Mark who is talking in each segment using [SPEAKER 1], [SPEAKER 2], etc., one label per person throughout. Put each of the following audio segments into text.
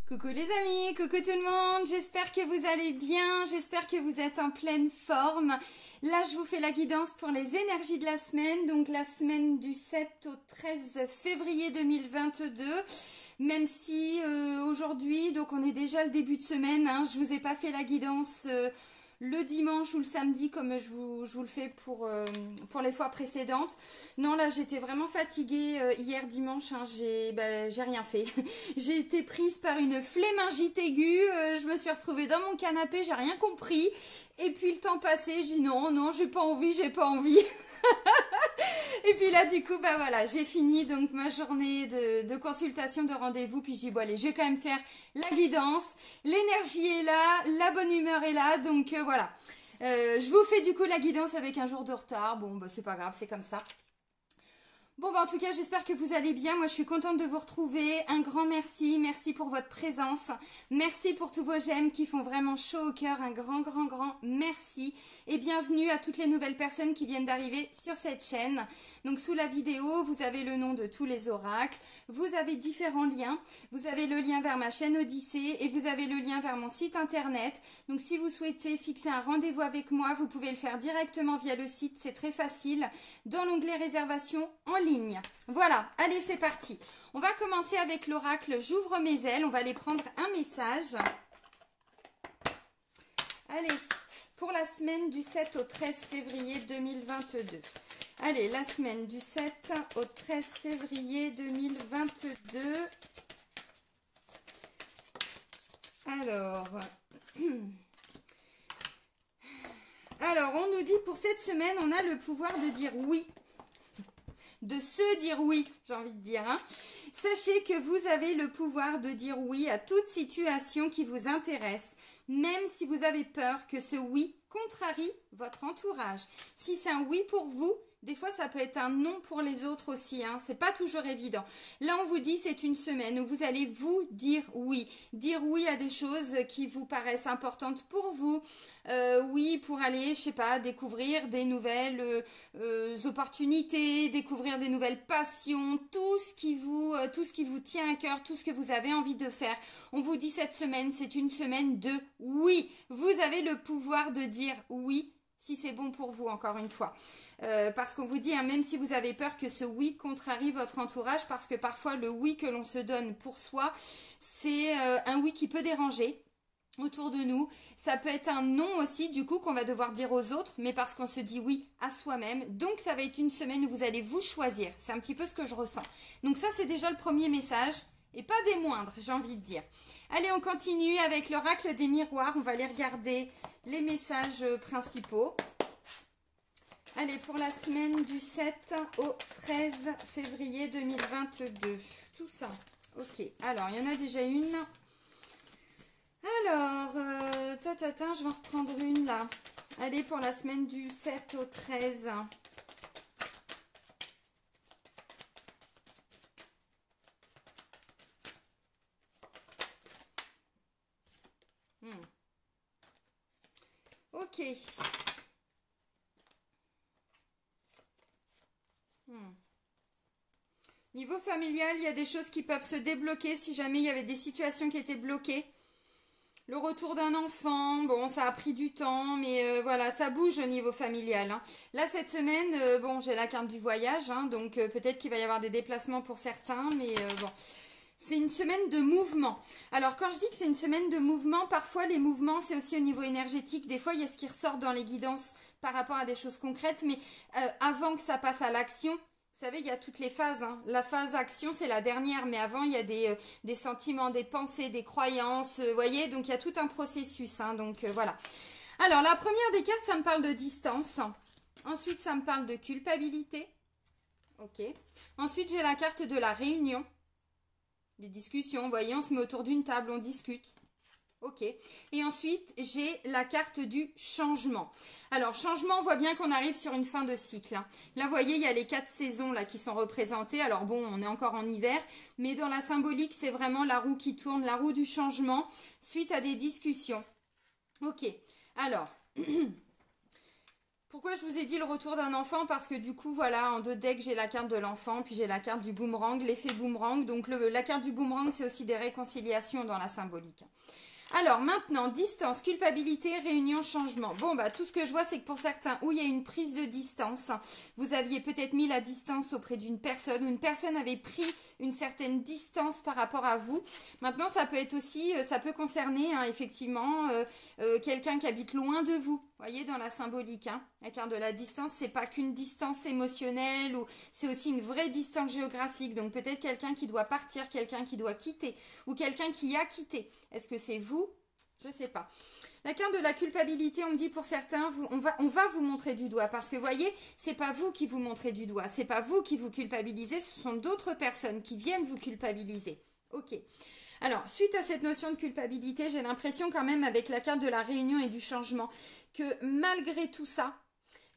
[SPEAKER 1] Coucou les amis, coucou tout le monde, j'espère que vous allez bien, j'espère que vous êtes en pleine forme. Là je vous fais la guidance pour les énergies de la semaine, donc la semaine du 7 au 13 février 2022. Même si aujourd'hui, donc on est déjà le début de semaine, hein, je vous ai pas fait la guidance le dimanche ou le samedi comme je vous le fais pour les fois précédentes. Non, là j'étais vraiment fatiguée hier dimanche, hein, j'ai rien fait. J'ai été prise par une flémingite aiguë, je me suis retrouvée dans mon canapé, j'ai rien compris. Et puis le temps passé, je dis non, j'ai pas envie. Et puis là du coup bah voilà, j'ai fini donc ma journée de consultation, de rendez-vous, puis je dis bon allez, je vais quand même faire la guidance, l'énergie est là, la bonne humeur est là, donc voilà. Je vous fais du coup la guidance avec un jour de retard, bon bah c'est pas grave, c'est comme ça. Bon bah en tout cas j'espère que vous allez bien, moi je suis contente de vous retrouver, un grand merci pour votre présence, merci pour tous vos j'aime qui font vraiment chaud au cœur, un grand merci et bienvenue à toutes les nouvelles personnes qui viennent d'arriver sur cette chaîne. Donc sous la vidéo vous avez le nom de tous les oracles, vous avez différents liens, vous avez le lien vers ma chaîne Odyssée et vous avez le lien vers mon site internet. Donc si vous souhaitez fixer un rendez-vous avec moi, vous pouvez le faire directement via le site, c'est très facile, dans l'onglet réservation en ligne. Voilà, allez c'est parti. On va commencer avec l'oracle J'ouvre mes ailes, on va aller prendre un message. Allez, pour la semaine du 7 au 13 février 2022. Allez, la semaine du 7 au 13 février 2022. Alors, on nous dit pour cette semaine, on a le pouvoir de dire oui. De se dire oui, j'ai envie de dire. Hein. Sachez que vous avez le pouvoir de dire oui à toute situation qui vous intéresse, même si vous avez peur que ce oui contrarie votre entourage. Si c'est un oui pour vous, des fois ça peut être un non pour les autres aussi, hein. C'est pas toujours évident. Là on vous dit c'est une semaine où vous allez vous dire oui à des choses qui vous paraissent importantes pour vous. Oui, pour aller, je sais pas, découvrir des nouvelles opportunités, découvrir des nouvelles passions, tout ce qui vous tient à cœur, tout ce que vous avez envie de faire. On vous dit cette semaine, c'est une semaine de oui. Vous avez le pouvoir de dire oui si c'est bon pour vous, encore une fois. Parce qu'on vous dit, hein, même si vous avez peur que ce oui contrarie votre entourage, parce que parfois le oui que l'on se donne pour soi, c'est un oui qui peut déranger autour de nous. Ça peut être un non aussi, du coup, qu'on va devoir dire aux autres, mais parce qu'on se dit oui à soi-même. Donc, ça va être une semaine où vous allez vous choisir. C'est un petit peu ce que je ressens. Donc, ça, c'est déjà le premier message, et pas des moindres, j'ai envie de dire. Allez, on continue avec l'oracle des miroirs. On va aller regarder les messages principaux. Allez, pour la semaine du 7 au 13 février 2022. Tout ça. Ok, alors, il y en a déjà une. Alors, je vais en reprendre une là. Allez, pour la semaine du 7 au 13. Ok. Niveau familial, il y a des choses qui peuvent se débloquer si jamais il y avait des situations qui étaient bloquées. Le retour d'un enfant, bon, ça a pris du temps, mais voilà, ça bouge au niveau familial. Hein. Là, cette semaine, bon, j'ai la carte du voyage, hein, donc peut-être qu'il va y avoir des déplacements pour certains, mais bon, c'est une semaine de mouvement. Alors, quand je dis que c'est une semaine de mouvement, parfois les mouvements, c'est aussi au niveau énergétique. Des fois, il y a ce qui ressort dans les guidances par rapport à des choses concrètes, mais avant que ça passe à l'action, vous savez, il y a toutes les phases. Hein. La phase action, c'est la dernière, mais avant, il y a des sentiments, des pensées, des croyances, vous voyez, donc il y a tout un processus. Hein, donc voilà. Alors, la première des cartes, ça me parle de distance. Ensuite, ça me parle de culpabilité. Ok. Ensuite, j'ai la carte de la réunion. Des discussions, vous voyez, on se met autour d'une table, on discute. Ok. Et ensuite, j'ai la carte du changement. Alors, changement, on voit bien qu'on arrive sur une fin de cycle. Hein. Là, vous voyez, il y a les 4 saisons là qui sont représentées. Alors bon, on est encore en hiver, mais dans la symbolique, c'est vraiment la roue qui tourne, la roue du changement, suite à des discussions. Ok. Alors, Pourquoi je vous ai dit le retour d'un enfant? Parce que du coup, voilà, en 2 decks, j'ai la carte de l'enfant, puis j'ai la carte du boomerang, l'effet boomerang. Donc la carte du boomerang, c'est aussi des réconciliations dans la symbolique. Alors maintenant, distance, culpabilité, réunion, changement. Bon, bah tout ce que je vois, c'est que pour certains, où il y a une prise de distance, vous aviez peut-être mis la distance auprès d'une personne, ou une personne avait pris une certaine distance par rapport à vous. Maintenant, ça peut être aussi, ça peut concerner hein, effectivement quelqu'un qui habite loin de vous. Voyez, dans la symbolique, hein, la carte de la distance, c'est pas qu'une distance émotionnelle, ou c'est aussi une vraie distance géographique. Donc peut-être quelqu'un qui doit partir, quelqu'un qui doit quitter, ou quelqu'un qui a quitté. Est-ce que c'est vous? Je sais pas. La carte de la culpabilité, on me dit pour certains, on va vous montrer du doigt. Parce que vous voyez, c'est pas vous qui vous montrez du doigt. C'est pas vous qui vous culpabilisez, ce sont d'autres personnes qui viennent vous culpabiliser. Ok. Alors, suite à cette notion de culpabilité, j'ai l'impression quand même avec la carte de la réunion et du changement que malgré tout ça,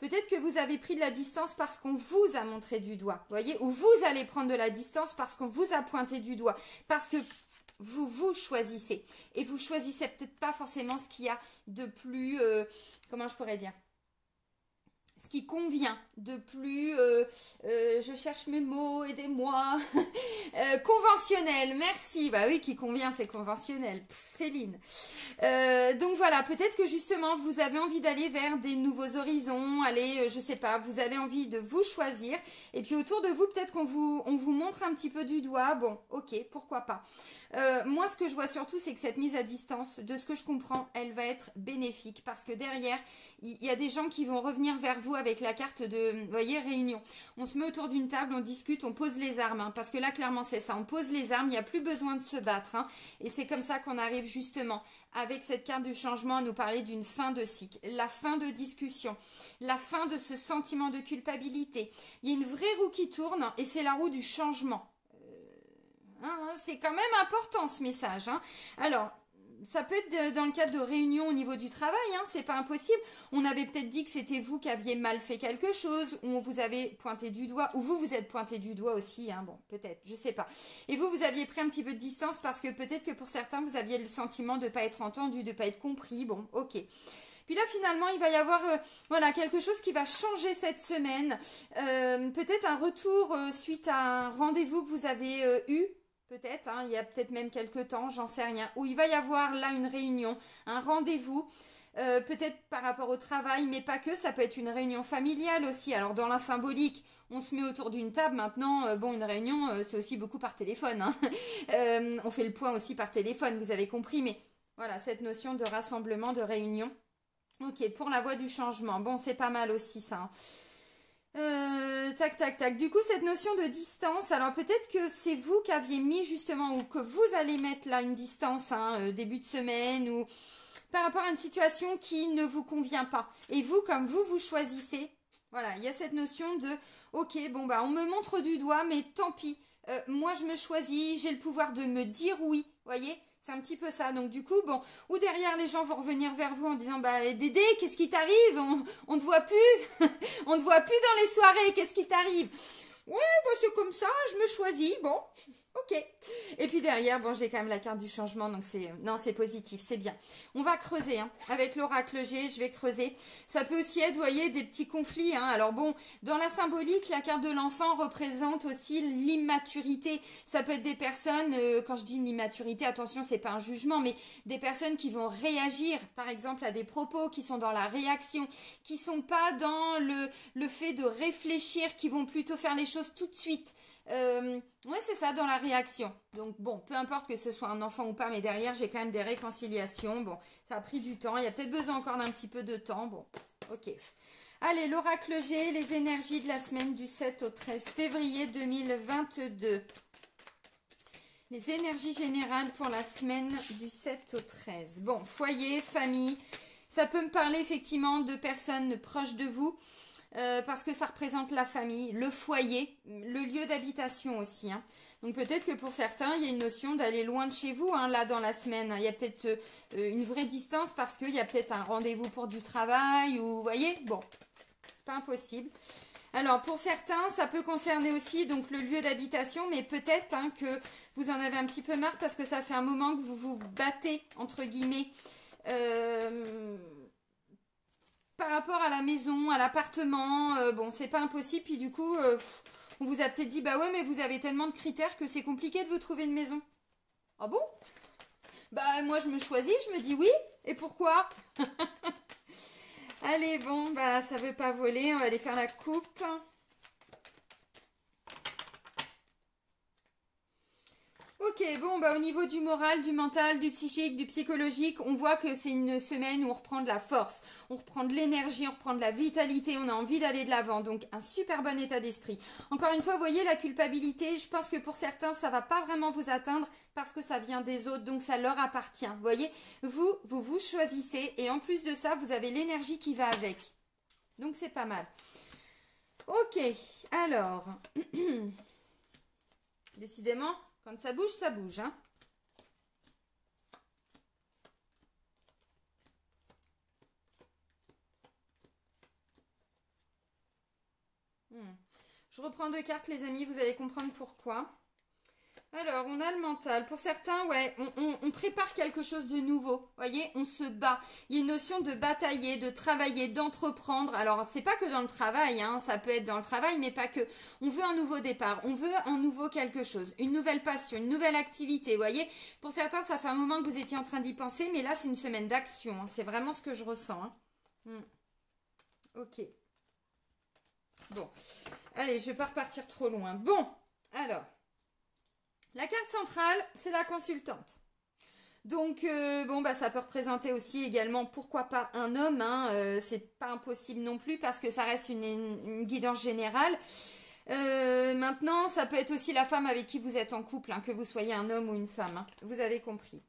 [SPEAKER 1] peut-être que vous avez pris de la distance parce qu'on vous a montré du doigt, vous voyez, ou vous allez prendre de la distance parce qu'on vous a pointé du doigt, parce que vous choisissez. Et vous choisissez peut-être pas forcément ce qu'il y a de plus, comment je pourrais dire, ce qui convient de plus, je cherche mes mots, aidez-moi, conventionnel, merci, bah oui, qui convient, c'est conventionnel, Céline. Donc voilà, peut-être que justement, vous avez envie d'aller vers des nouveaux horizons, aller, je sais pas, vous avez envie de vous choisir, et puis autour de vous, peut-être on vous montre un petit peu du doigt, bon, ok, pourquoi pas. Moi, ce que je vois surtout, c'est que cette mise à distance, de ce que je comprends, elle va être bénéfique, parce que derrière, il y a des gens qui vont revenir vers vous avec la carte de, vous voyez, réunion. On se met autour d'une table, on discute, on pose les armes, hein, parce que là, clairement, c'est ça, on pose les armes, il n'y a plus besoin de se battre, hein, et c'est comme ça qu'on arrive justement, avec cette carte du changement, à nous parler d'une fin de cycle, la fin de discussion, la fin de ce sentiment de culpabilité. Il y a une vraie roue qui tourne, et c'est la roue du changement. C'est quand même important ce message. Hein. Alors, ça peut être dans le cadre de réunions au niveau du travail, hein, c'est pas impossible. On avait peut-être dit que c'était vous qui aviez mal fait quelque chose, ou on vous avait pointé du doigt, ou vous êtes pointé du doigt aussi, hein, bon, peut-être, je sais pas. Et vous aviez pris un petit peu de distance parce que peut-être que pour certains, vous aviez le sentiment de ne pas être entendu, de ne pas être compris, bon, ok. Puis là, finalement, il va y avoir voilà, quelque chose qui va changer cette semaine. Peut-être un retour suite à un rendez-vous que vous avez eu. Peut-être, hein, il y a peut-être même quelques temps, j'en sais rien, où il va y avoir là une réunion, un rendez-vous, peut-être par rapport au travail, mais pas que, ça peut être une réunion familiale aussi. Alors dans la symbolique, on se met autour d'une table, maintenant, bon, une réunion, c'est aussi beaucoup par téléphone, hein. On fait le point aussi par téléphone, vous avez compris, mais voilà, cette notion de rassemblement, de réunion. Ok, pour la voie du changement, bon, c'est pas mal aussi ça, hein. Tac, tac, tac. Du coup, cette notion de distance, alors peut-être que c'est vous qui aviez mis justement, ou que vous allez mettre là une distance, hein, début de semaine, ou par rapport à une situation qui ne vous convient pas. Et vous, comme vous choisissez, voilà, il y a cette notion de, ok, bon bah on me montre du doigt, mais tant pis, moi je me choisis, j'ai le pouvoir de me dire oui, voyez. C'est un petit peu ça. Donc du coup, bon, ou derrière les gens vont revenir vers vous en disant bah Dédé, qu'est-ce qui t'arrive? On te voit plus, on te voit plus dans les soirées, qu'est-ce qui t'arrive? Ouais, bah c'est comme ça, je me choisis, bon, ok. Et puis derrière, bon, j'ai quand même la carte du changement, donc c'est positif, c'est bien. On va creuser, hein. Avec l'oracle G, je vais creuser. Ça peut aussi être, vous voyez, des petits conflits, hein. Alors bon, dans la symbolique, la carte de l'enfant représente aussi l'immaturité. Ça peut être des personnes, quand je dis l'immaturité, attention, c'est pas un jugement, mais des personnes qui vont réagir, par exemple, à des propos, qui sont dans la réaction, qui sont pas dans le fait de réfléchir, qui vont plutôt faire les choses tout de suite. Ouais, c'est ça, dans la réaction. Donc bon, peu importe que ce soit un enfant ou pas, mais derrière, j'ai quand même des réconciliations. Bon, ça a pris du temps. Il y a peut-être besoin encore d'un petit peu de temps. Bon, ok. Allez, l'oracle G, les énergies de la semaine du 7 au 13 février 2022. Les énergies générales pour la semaine du 7 au 13. Bon, foyer, famille. Ça peut me parler effectivement de personnes proches de vous. Parce que ça représente la famille, le foyer, le lieu d'habitation aussi. Hein. Donc peut-être que pour certains, il y a une notion d'aller loin de chez vous, hein, là dans la semaine. Il y a peut-être une vraie distance parce qu'il y a peut-être un rendez-vous pour du travail ou, vous voyez, bon, c'est pas impossible. Alors pour certains, ça peut concerner aussi donc le lieu d'habitation, mais peut-être hein, que vous en avez un petit peu marre parce que ça fait un moment que vous vous battez, entre guillemets, par rapport à la maison, à l'appartement, bon, c'est pas impossible. Puis du coup, on vous a peut-être dit, bah ouais, mais vous avez tellement de critères que c'est compliqué de vous trouver une maison. Ah bon? Bah moi je me choisis, je me dis oui. Et pourquoi? Allez, bon, bah ça veut pas voler, on va aller faire la coupe. Ok, bon, bah au niveau du moral, du mental, du psychique, du psychologique, on voit que c'est une semaine où on reprend de la force, on reprend de l'énergie, on reprend de la vitalité, on a envie d'aller de l'avant, donc un super bon état d'esprit. Encore une fois, vous voyez, la culpabilité, je pense que pour certains, ça va pas vraiment vous atteindre parce que ça vient des autres, donc ça leur appartient. Vous voyez, vous choisissez et en plus de ça, vous avez l'énergie qui va avec. Donc c'est pas mal. Ok, alors, décidément... Quand ça bouge, hein. Je reprends 2 cartes, les amis, vous allez comprendre pourquoi. Alors, on a le mental. Pour certains, ouais, on prépare quelque chose de nouveau. Voyez, on se bat. Il y a une notion de batailler, de travailler, d'entreprendre. Alors, c'est pas que dans le travail, hein, ça peut être dans le travail, mais pas que. On veut un nouveau départ, on veut un nouveau quelque chose, une nouvelle passion, une nouvelle activité. Voyez, pour certains, ça fait un moment que vous étiez en train d'y penser, mais là, c'est une semaine d'action. Hein. C'est vraiment ce que je ressens. Hein. Ok. Bon. Allez, je ne vais pas repartir trop loin. Bon, alors. La carte centrale, c'est la consultante. Donc, bon, bah, ça peut représenter aussi également, pourquoi pas un homme, hein, c'est pas impossible non plus parce que ça reste une guidance générale. Maintenant, ça peut être aussi la femme avec qui vous êtes en couple, hein, que vous soyez un homme ou une femme, hein, vous avez compris.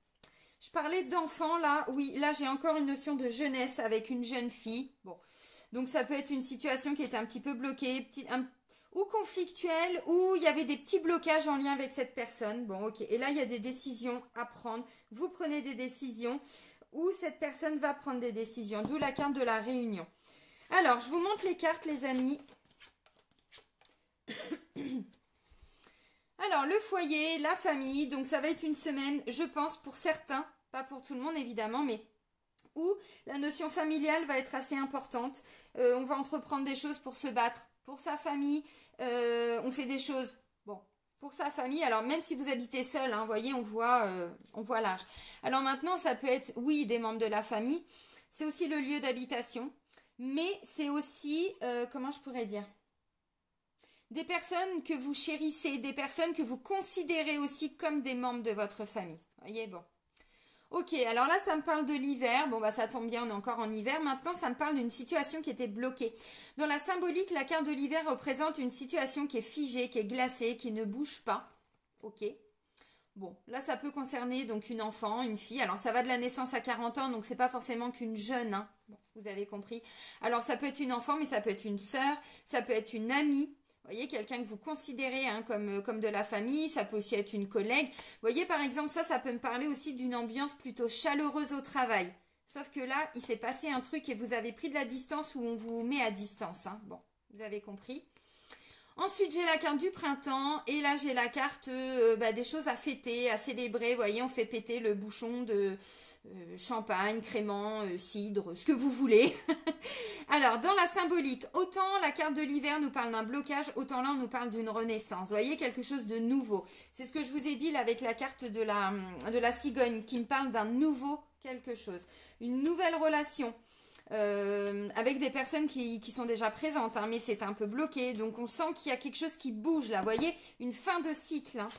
[SPEAKER 1] Je parlais d'enfants, là, oui, là j'ai encore une notion de jeunesse avec une jeune fille. Bon, donc ça peut être une situation qui est un petit peu bloquée, ou conflictuel, ou il y avait des petits blocages en lien avec cette personne. Bon, ok. Et là, il y a des décisions à prendre. Vous prenez des décisions, ou cette personne va prendre des décisions. D'où la carte de la réunion. Alors, je vous montre les cartes, les amis. Alors, le foyer, la famille. Donc, ça va être une semaine, je pense, pour certains. Pas pour tout le monde, évidemment, mais... où la notion familiale va être assez importante. On va entreprendre des choses pour se battre pour sa famille. On fait des choses, bon, pour sa famille. Alors, même si vous habitez seul, hein, voyez, on voit large. Alors maintenant, ça peut être, oui, des membres de la famille. C'est aussi le lieu d'habitation. Mais c'est aussi, comment je pourrais dire, des personnes que vous chérissez, des personnes que vous considérez aussi comme des membres de votre famille. Voyez, bon. Ok, alors là, ça me parle de l'hiver. Bon, bah ça tombe bien, on est encore en hiver. Maintenant, ça me parle d'une situation qui était bloquée. Dans la symbolique, la carte de l'hiver représente une situation qui est figée, qui est glacée, qui ne bouge pas. Ok. Bon, là, ça peut concerner donc une enfant, une fille. Alors, ça va de la naissance à 40 ans, donc c'est pas forcément qu'une jeune. Hein. Bon, vous avez compris. Alors, ça peut être une enfant, mais ça peut être une sœur, ça peut être une amie. Vous voyez, quelqu'un que vous considérez hein, comme de la famille, ça peut aussi être une collègue. Vous voyez, par exemple, ça peut me parler aussi d'une ambiance plutôt chaleureuse au travail. Sauf que là, il s'est passé un truc et vous avez pris de la distance ou on vous met à distance. Hein. Bon, vous avez compris. Ensuite, j'ai la carte du printemps et là, j'ai la carte des choses à fêter, à célébrer. Vous voyez, on fait péter le bouchon de... champagne, crément, cidre, ce que vous voulez. Alors, dans la symbolique, autant la carte de l'hiver nous parle d'un blocage, autant là, on nous parle d'une renaissance. Vous voyez, quelque chose de nouveau. C'est ce que je vous ai dit là avec la carte de la cigogne qui me parle d'un nouveau quelque chose. Une nouvelle relation. Avec des personnes qui sont déjà présentes, hein, mais c'est un peu bloqué. Donc, on sent qu'il y a quelque chose qui bouge là. Vous voyez, une fin de cycle. Hein.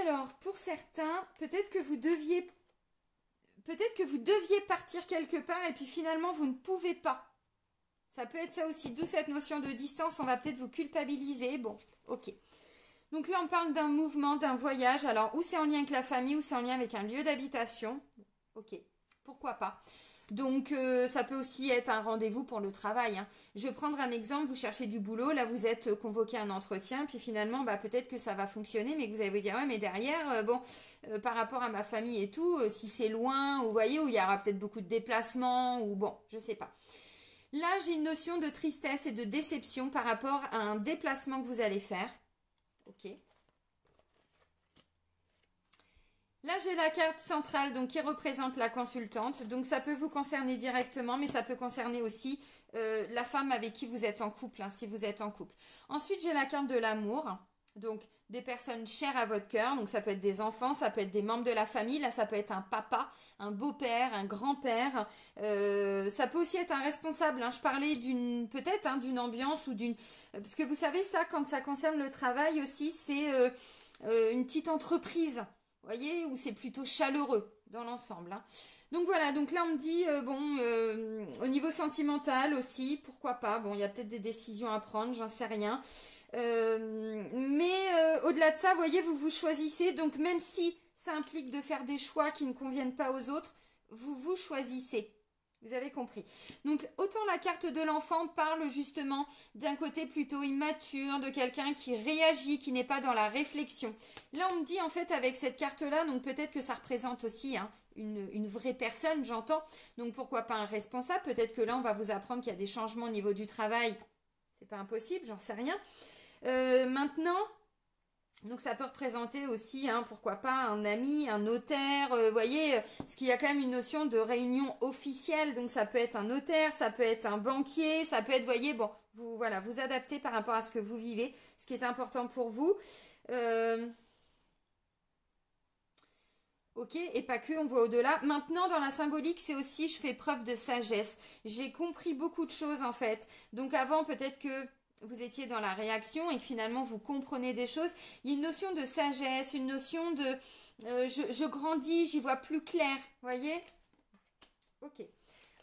[SPEAKER 1] Alors, pour certains, peut-être que vous deviez partir quelque part et puis finalement vous ne pouvez pas. Ça peut être ça aussi, d'où cette notion de distance, on va peut-être vous culpabiliser. Bon, ok. Donc là on parle d'un mouvement, d'un voyage. Alors ou c'est en lien avec la famille ou c'est en lien avec un lieu d'habitation. Ok, pourquoi pas. Donc ça peut aussi être un rendez-vous pour le travail. Hein. Je vais prendre un exemple, vous cherchez du boulot, là vous êtes convoqué à un entretien, puis finalement peut-être que ça va fonctionner, mais que vous allez vous dire ouais mais derrière, par rapport à ma famille et tout, si c'est loin, ou vous voyez, où il y aura peut-être beaucoup de déplacements, ou bon, je sais pas. Là j'ai une notion de tristesse et de déception par rapport à un déplacement que vous allez faire. Ok. Là, j'ai la carte centrale donc qui représente la consultante. Donc, ça peut vous concerner directement, mais ça peut concerner aussi la femme avec qui vous êtes en couple, hein, si vous êtes en couple. Ensuite, j'ai la carte de l'amour. Donc, des personnes chères à votre cœur. Donc, ça peut être des enfants, ça peut être des membres de la famille. Là, ça peut être un papa, un beau-père, un grand-père. Ça peut aussi être un responsable, hein. Je parlais d'une, peut-être, hein, d'une ambiance ou d'une... Parce que vous savez, ça, quand ça concerne le travail aussi, c'est une petite entreprise. Vous voyez, où c'est plutôt chaleureux dans l'ensemble, hein. Donc voilà, donc là on me dit, au niveau sentimental aussi, pourquoi pas, bon, il y a peut-être des décisions à prendre, j'en sais rien. Au-delà de ça, vous voyez, vous vous choisissez, donc même si ça implique de faire des choix qui ne conviennent pas aux autres, vous vous choisissez. Vous avez compris. Donc, autant la carte de l'enfant parle justement d'un côté plutôt immature, de quelqu'un qui réagit, qui n'est pas dans la réflexion. Là, on me dit en fait avec cette carte-là, donc peut-être que ça représente aussi hein, une vraie personne, j'entends. Donc, pourquoi pas un responsable? Peut-être que là, on va vous apprendre qu'il y a des changements au niveau du travail. C'est pas impossible, j'en sais rien. Maintenant... Donc ça peut représenter aussi, hein, pourquoi pas, un ami, un notaire, voyez, parce qu'il y a quand même une notion de réunion officielle, donc ça peut être un notaire, ça peut être un banquier, ça peut être, voyez, bon, vous voilà, vous adaptez par rapport à ce que vous vivez, ce qui est important pour vous. Ok, et pas que, on voit au-delà. Maintenant, dans la symbolique, c'est aussi, je fais preuve de sagesse. J'ai compris beaucoup de choses en fait. Donc avant, peut-être que vous étiez dans la réaction et que finalement vous comprenez des choses. Il y a une notion de sagesse, une notion de je grandis, j'y vois plus clair. Voyez? Ok.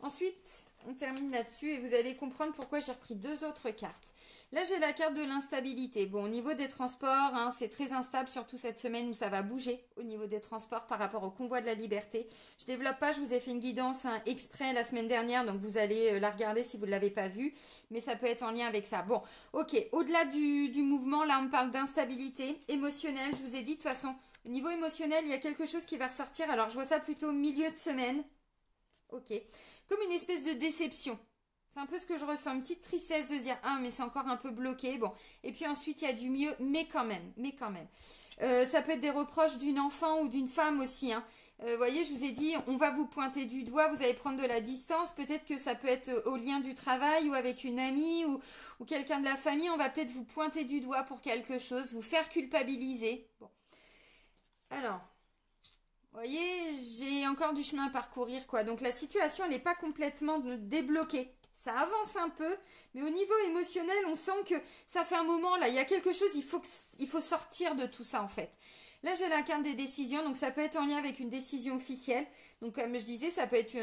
[SPEAKER 1] Ensuite, on termine là-dessus et vous allez comprendre pourquoi j'ai repris deux autres cartes. Là, j'ai la carte de l'instabilité. Bon, au niveau des transports, hein, c'est très instable, surtout cette semaine où ça va bouger au niveau des transports par rapport au convoi de la liberté. Je développe pas, je vous ai fait une guidance hein, exprès la semaine dernière, donc vous allez la regarder si vous ne l'avez pas vue, mais ça peut être en lien avec ça. Bon, ok, au-delà du mouvement, là, on me parle d'instabilité émotionnelle. Je vous ai dit, de toute façon, au niveau émotionnel, il y a quelque chose qui va ressortir. Alors, je vois ça plutôt milieu de semaine. Ok, comme une espèce de déception. C'est un peu ce que je ressens, une petite tristesse de dire ah mais c'est encore un peu bloqué, bon. Et puis ensuite il y a du mieux, mais quand même. Ça peut être des reproches d'une enfant ou d'une femme aussi, hein. Voyez, je vous ai dit, on va vous pointer du doigt, vous allez prendre de la distance. Peut-être que ça peut être au lien du travail ou avec une amie ou quelqu'un de la famille. On va peut-être vous pointer du doigt pour quelque chose, vous faire culpabiliser. Bon. Alors, vous voyez, j'ai encore du chemin à parcourir, quoi. Donc la situation, elle n'est pas complètement débloquée. Ça avance un peu, mais au niveau émotionnel, on sent que ça fait un moment, là, il y a quelque chose, il faut sortir de tout ça, en fait. Là, j'ai la carte des décisions, donc ça peut être en lien avec une décision officielle. Donc, comme je disais, ça peut être,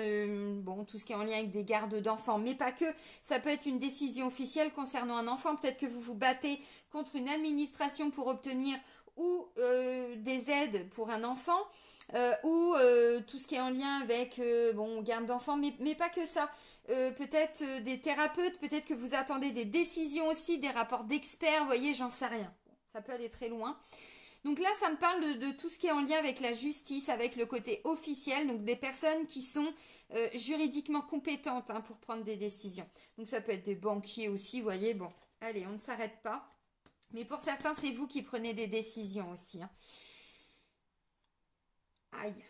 [SPEAKER 1] bon, tout ce qui est en lien avec des gardes d'enfants, mais pas que. Ça peut être une décision officielle concernant un enfant. Peut-être que vous vous battez contre une administration pour obtenir ou des aides pour un enfant. Tout ce qui est en lien avec bon garde d'enfants mais pas que ça, peut-être des thérapeutes, peut-être que vous attendez des décisions aussi, des rapports d'experts, vous voyez, j'en sais rien, ça peut aller très loin. Donc là ça me parle de tout ce qui est en lien avec la justice, avec le côté officiel, donc des personnes qui sont juridiquement compétentes hein, pour prendre des décisions. Donc ça peut être des banquiers aussi, vous voyez, bon allez on ne s'arrête pas, mais pour certains c'est vous qui prenez des décisions aussi hein. Aïe.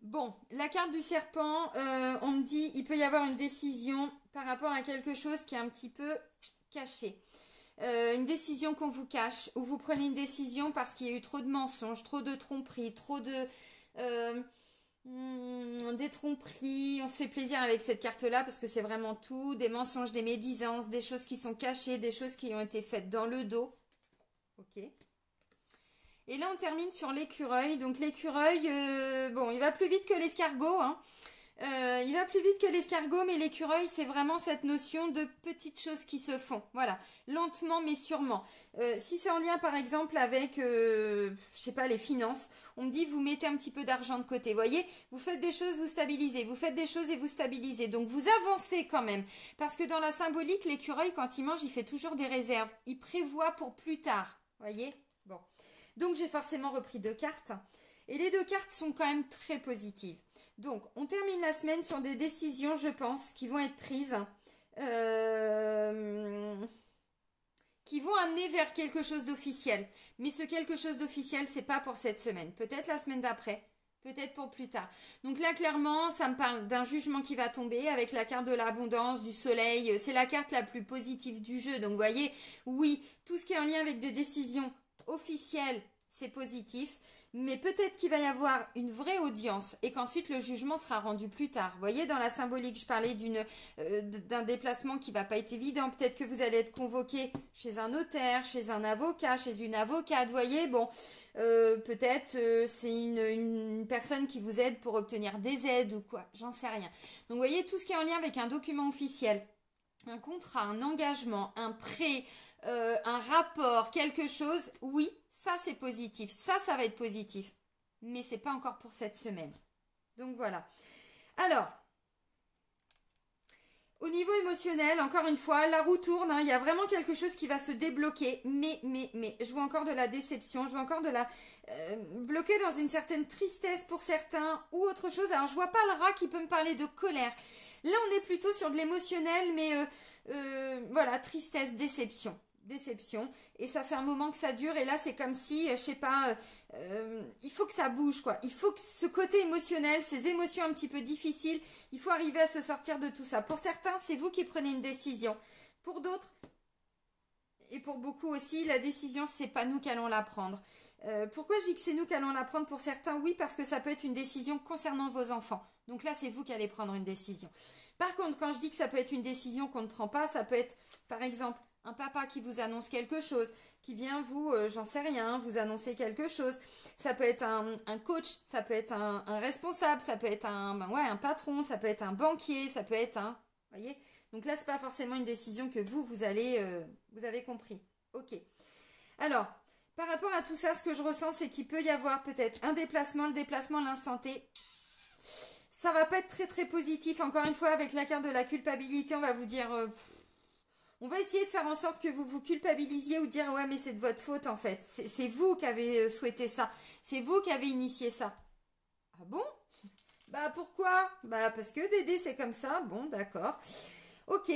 [SPEAKER 1] Bon, la carte du serpent, on me dit il peut y avoir une décision par rapport à quelque chose qui est un petit peu caché. Une décision qu'on vous cache, ou vous prenez une décision parce qu'il y a eu trop de mensonges, trop de tromperies, trop de... des tromperies, on se fait plaisir avec cette carte-là parce que c'est vraiment tout, des mensonges, des médisances, des choses qui sont cachées, des choses qui ont été faites dans le dos. Ok. Et là, on termine sur l'écureuil. Donc l'écureuil, bon, il va plus vite que l'escargot, hein. Il va plus vite que l'escargot, mais l'écureuil, c'est vraiment cette notion de petites choses qui se font. Voilà, lentement mais sûrement. Si c'est en lien, par exemple, avec, je sais pas, les finances, on me dit, vous mettez un petit peu d'argent de côté. Vous voyez, vous faites des choses, vous stabilisez. Vous faites des choses et vous stabilisez. Donc, vous avancez quand même. Parce que dans la symbolique, l'écureuil, quand il mange, il fait toujours des réserves. Il prévoit pour plus tard. Vous voyez? Bon. Donc j'ai forcément repris deux cartes. Et les deux cartes sont quand même très positives. Donc on termine la semaine sur des décisions, je pense, qui vont être prises. Qui vont amener vers quelque chose d'officiel. Mais ce quelque chose d'officiel, c'est pas pour cette semaine. Peut-être la semaine d'après. Peut-être pour plus tard. Donc là, clairement, ça me parle d'un jugement qui va tomber avec la carte de l'abondance, du soleil. C'est la carte la plus positive du jeu. Donc, vous voyez, oui, tout ce qui est en lien avec des décisions officielles, c'est positif. Mais peut-être qu'il va y avoir une vraie audience et qu'ensuite le jugement sera rendu plus tard. Vous voyez, dans la symbolique, je parlais d'un déplacement qui va pas être évident. Peut-être que vous allez être convoqué chez un notaire, chez un avocat, chez une avocate. Vous voyez, bon, peut-être c'est une personne qui vous aide pour obtenir des aides ou quoi. J'en sais rien. Donc, vous voyez, tout ce qui est en lien avec un document officiel, un contrat, un engagement, un prêt, un rapport, quelque chose, oui, ça c'est positif, ça va être positif, mais c'est pas encore pour cette semaine. Donc voilà. Alors, au niveau émotionnel, encore une fois, la roue tourne, hein, il y a vraiment quelque chose qui va se débloquer, mais, je vois encore de la déception, je vois encore de la bloquée dans une certaine tristesse pour certains ou autre chose. Alors je vois pas le rat qui peut me parler de colère. Là, on est plutôt sur de l'émotionnel, mais voilà, tristesse, déception. Et ça fait un moment que ça dure et là c'est comme si je sais pas il faut que ça bouge quoi, il faut que ce côté émotionnel, ces émotions un petit peu difficiles, il faut arriver à se sortir de tout ça. Pour certains c'est vous qui prenez une décision, pour d'autres et pour beaucoup aussi la décision c'est pas nous qui allons la prendre. Pourquoi je dis que c'est nous qui allons la prendre? Pour certains oui, parce que ça peut être une décision concernant vos enfants, donc là c'est vous qui allez prendre une décision. Par contre quand je dis que ça peut être une décision qu'on ne prend pas, ça peut être par exemple un papa qui vous annonce quelque chose, qui vient vous, j'en sais rien, vous annoncer quelque chose. Ça peut être un coach, ça peut être un responsable, ça peut être un patron, ça peut être un banquier, ça peut être un... Voyez? Donc là, c'est pas forcément une décision que vous allez... vous avez compris. Ok. Alors, par rapport à tout ça, ce que je ressens, c'est qu'il peut y avoir peut-être un déplacement, le déplacement à l'instant T. Ça va pas être très très positif. Encore une fois, avec la carte de la culpabilité, on va vous dire... on va essayer de faire en sorte que vous vous culpabilisiez ou dire ouais mais c'est de votre faute en fait. C'est vous qui avez souhaité ça. C'est vous qui avez initié ça. Ah bon? Bah pourquoi? Bah parce que Dédé c'est comme ça. Bon d'accord. Ok.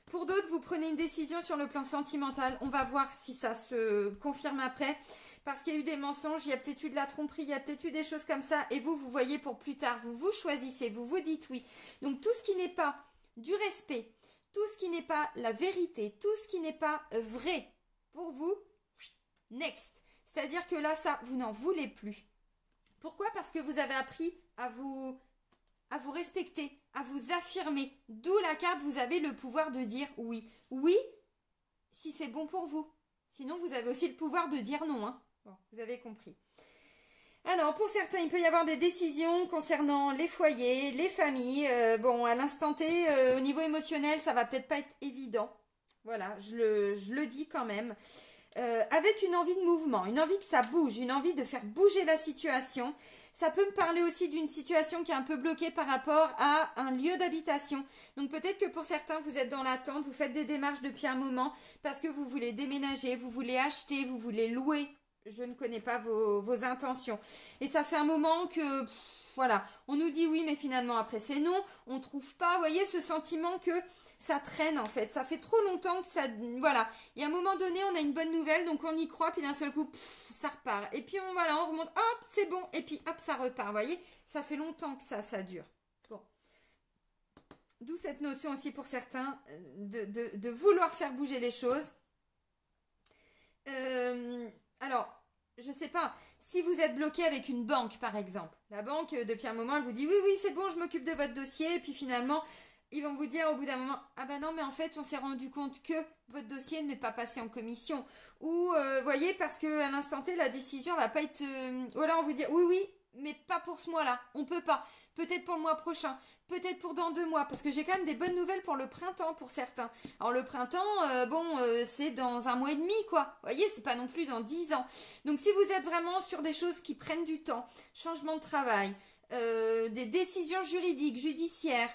[SPEAKER 1] Pour d'autres vous prenez une décision sur le plan sentimental. On va voir si ça se confirme après. Parce qu'il y a eu des mensonges, il y a peut-être eu de la tromperie, il y a peut-être eu des choses comme ça. Et vous voyez pour plus tard. Vous choisissez, vous dites oui. Donc tout ce qui n'est pas du respect, tout ce qui n'est pas la vérité, tout ce qui n'est pas vrai pour vous, next. C'est-à-dire que là, ça, vous n'en voulez plus. Pourquoi? Parce que vous avez appris à vous respecter, à vous affirmer. D'où la carte, vous avez le pouvoir de dire oui. Oui, si c'est bon pour vous. Sinon, vous avez aussi le pouvoir de dire non. Hein. Bon, vous avez compris. Alors, pour certains, il peut y avoir des décisions concernant les foyers, les familles. Bon, à l'instant T, au niveau émotionnel, ça va peut-être pas être évident. Voilà, je le dis quand même. Avec une envie de mouvement, une envie que ça bouge, une envie de faire bouger la situation. Ça peut me parler aussi d'une situation qui est un peu bloquée par rapport à un lieu d'habitation. Donc peut-être que pour certains, vous êtes dans l'attente, vous faites des démarches depuis un moment parce que vous voulez déménager, vous voulez acheter, vous voulez louer. Je ne connais pas vos intentions. Et ça fait un moment que, voilà, on nous dit oui, mais finalement après c'est non. On ne trouve pas, vous voyez, ce sentiment que ça traîne en fait. Ça fait trop longtemps que ça, voilà. Et à un moment donné, on a une bonne nouvelle, donc on y croit, puis d'un seul coup, ça repart. Et puis on remonte, hop, c'est bon, et puis hop, ça repart, vous voyez. Ça fait longtemps que ça dure. Bon. D'où cette notion aussi pour certains de vouloir faire bouger les choses. Alors, je sais pas, si vous êtes bloqué avec une banque par exemple, la banque depuis un moment elle vous dit oui c'est bon je m'occupe de votre dossier et puis finalement ils vont vous dire au bout d'un moment ah bah non mais en fait on s'est rendu compte que votre dossier n'est pas passé en commission ou voyez parce que à l'instant T la décision va pas être ou alors on vous dit oui mais pas pour ce mois-là, on peut pas. Peut-être pour le mois prochain, peut-être pour dans 2 mois, parce que j'ai quand même des bonnes nouvelles pour le printemps pour certains. Alors le printemps, c'est dans 1 mois et demi, quoi. Vous voyez, c'est pas non plus dans 10 ans. Donc si vous êtes vraiment sur des choses qui prennent du temps, changement de travail, des décisions juridiques, judiciaires,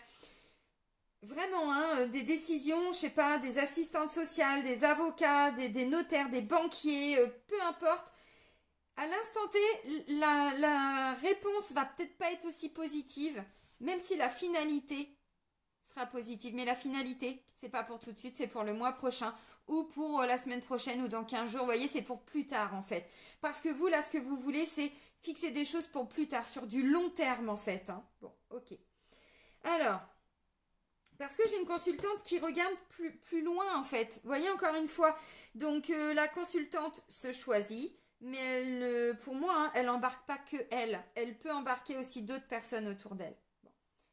[SPEAKER 1] vraiment, hein, des décisions, je sais pas, des assistantes sociales, des avocats, des notaires, des banquiers, peu importe. À l'instant T, la réponse va peut-être pas être aussi positive, même si la finalité sera positive. Mais la finalité, c'est pas pour tout de suite, c'est pour le mois prochain ou pour la semaine prochaine ou dans 15 jours. Vous voyez, c'est pour plus tard en fait. Parce que vous, là, ce que vous voulez, c'est fixer des choses pour plus tard, sur du long terme en fait. Hein. Bon, ok. Alors, parce que j'ai une consultante qui regarde plus loin en fait. Vous voyez encore une fois. Donc la consultante se choisit, mais elle, pour moi, hein, elle embarque pas que elle. Elle peut embarquer aussi d'autres personnes autour d'elle. Bon.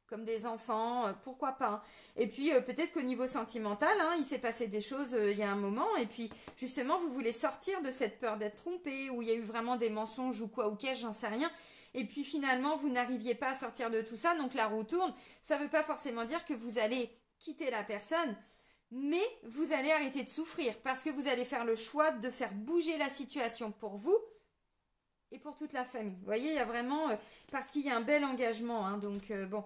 [SPEAKER 1] Comme des enfants, pourquoi pas. Hein. Et puis peut-être qu'au niveau sentimental, hein, il s'est passé des choses il y a un moment. Et puis justement, vous voulez sortir de cette peur d'être trompé, où il y a eu vraiment des mensonges ou quoi ou qu'est-ce, j'en sais rien. Et puis finalement, vous n'arriviez pas à sortir de tout ça, donc la roue tourne. Ça ne veut pas forcément dire que vous allez quitter la personne, mais vous allez arrêter de souffrir parce que vous allez faire le choix de faire bouger la situation pour vous et pour toute la famille. Vous voyez, il y a vraiment... parce qu'il y a un bel engagement, hein, donc bon...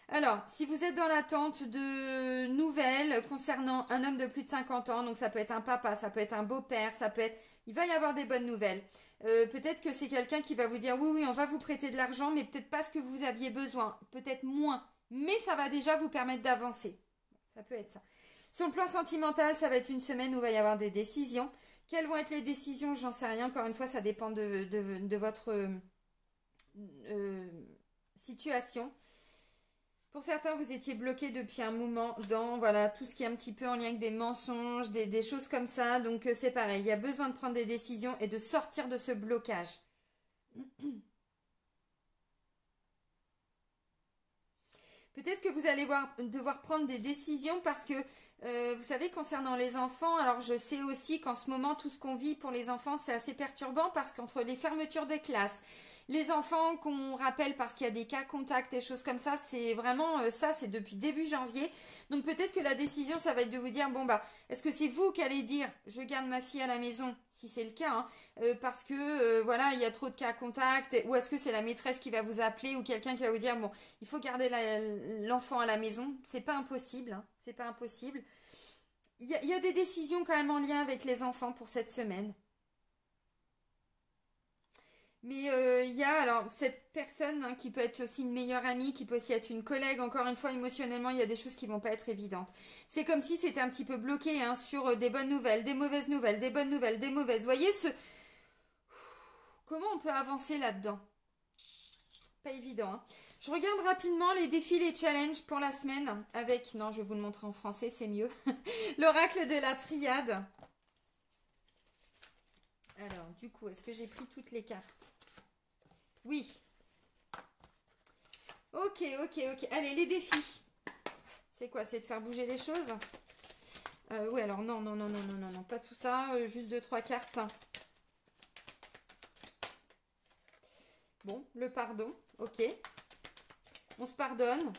[SPEAKER 1] Alors, si vous êtes dans l'attente de nouvelles concernant un homme de plus de 50 ans, donc ça peut être un papa, ça peut être un beau-père, ça peut être... Il va y avoir des bonnes nouvelles. Peut-être que c'est quelqu'un qui va vous dire oui, oui, on va vous prêter de l'argent, mais peut-être pas ce que vous aviez besoin, peut-être moins. Mais ça va déjà vous permettre d'avancer. Ça peut être ça. Sur le plan sentimental, ça va être une semaine où il va y avoir des décisions. Quelles vont être les décisions? J'en sais rien. Encore une fois, ça dépend de votre situation. Pour certains, vous étiez bloqué depuis un moment dans voilà, tout ce qui est un petit peu en lien avec des mensonges, des choses comme ça. Donc c'est pareil, il y a besoin de prendre des décisions et de sortir de ce blocage. Peut-être que vous allez devoir prendre des décisions parce que, vous savez, concernant les enfants, alors je sais aussi qu'en ce moment, tout ce qu'on vit pour les enfants, c'est assez perturbant parce qu'entre les fermetures des classes, les enfants qu'on rappelle parce qu'il y a des cas contacts et choses comme ça, c'est vraiment ça, c'est depuis début janvier. Donc peut-être que la décision, ça va être de vous dire, bon bah, est-ce que c'est vous qui allez dire, je garde ma fille à la maison, si c'est le cas, hein, parce que voilà, il y a trop de cas contacts, ou est-ce que c'est la maîtresse qui va vous appeler ou quelqu'un qui va vous dire, bon, il faut garder l'enfant à la maison, c'est pas impossible, hein, c'est pas impossible. Il y a des décisions quand même en lien avec les enfants pour cette semaine. Mais il y a alors cette personne hein, qui peut être aussi une meilleure amie, qui peut aussi être une collègue. Encore une fois, émotionnellement, il y a des choses qui vont pas être évidentes. C'est comme si c'était un petit peu bloqué hein, sur des bonnes nouvelles, des mauvaises nouvelles, des bonnes nouvelles, des mauvaises. Vous voyez ce... Comment on peut avancer là-dedans? Pas évident. Hein. Je regarde rapidement les défis, les challenges pour la semaine avec... Non, je vais vous le montrer en français, c'est mieux. L'oracle de la triade. Alors, du coup, est-ce que j'ai pris toutes les cartes? Oui. Ok, ok, ok. Allez, les défis. C'est quoi? C'est de faire bouger les choses? Oui, alors non, non, non, non, non, non, non, pas tout ça. Juste 2-3 cartes. Bon, le pardon. Ok. On se pardonne.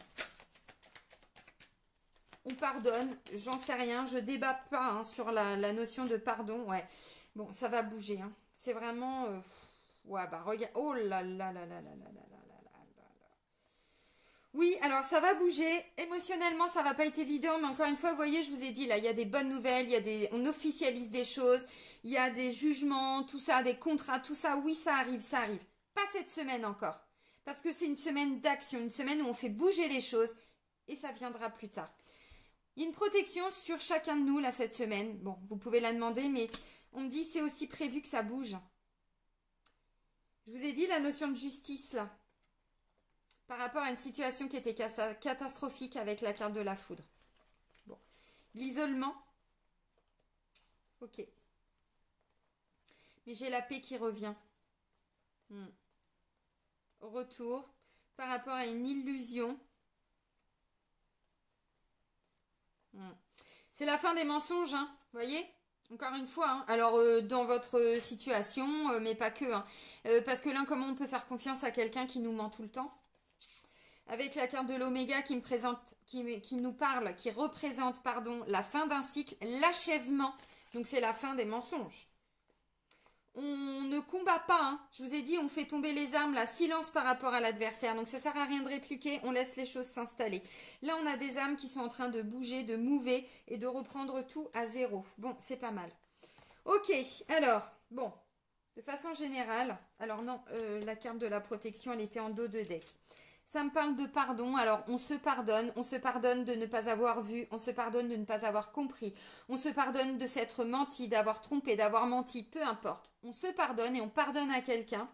[SPEAKER 1] On pardonne. J'en sais rien. Je débat pas hein, sur la notion de pardon. Ouais. Bon, ça va bouger. Hein. C'est vraiment... ouais, bah regarde. Oh là là là là là là là là là là là. Oui, alors ça va bouger. Émotionnellement, ça va pas être évident, mais encore une fois, vous voyez, je vous ai dit, là, il y a des bonnes nouvelles, on officialise des choses, il y a des jugements, tout ça, des contrats, tout ça. Oui, ça arrive, ça arrive. Pas cette semaine encore. Parce que c'est une semaine d'action, une semaine où on fait bouger les choses et ça viendra plus tard. Il y a une protection sur chacun de nous, là, cette semaine. Bon, vous pouvez la demander, mais on me dit c'est aussi prévu que ça bouge. Je vous ai dit la notion de justice, là. Par rapport à une situation qui était catastrophique avec la carte de la foudre. Bon. L'isolement. Ok. Mais j'ai la paix qui revient. Au retour. Par rapport à une illusion. C'est la fin des mensonges, hein. Vous voyez? Encore une fois, hein. Alors dans votre situation, mais pas que. Hein. Parce que là, comment on peut faire confiance à quelqu'un qui nous ment tout le temps? Avec la carte de l'oméga qui me présente, qui nous parle, qui représente, pardon, la fin d'un cycle, l'achèvement. Donc c'est la fin des mensonges. On ne combat pas, hein. Je vous ai dit, on fait tomber les armes, là, silence par rapport à l'adversaire. Donc ça sert à rien de répliquer, on laisse les choses s'installer. Là, on a des âmes qui sont en train de bouger, de mouver et de reprendre tout à zéro. Bon, c'est pas mal. Ok, alors, bon, de façon générale, alors non, la carte de la protection, elle était en dos de deck. Ça me parle de pardon, alors on se pardonne de ne pas avoir vu, on se pardonne de ne pas avoir compris, on se pardonne de s'être menti, d'avoir trompé, d'avoir menti, peu importe. On se pardonne et on pardonne à quelqu'un.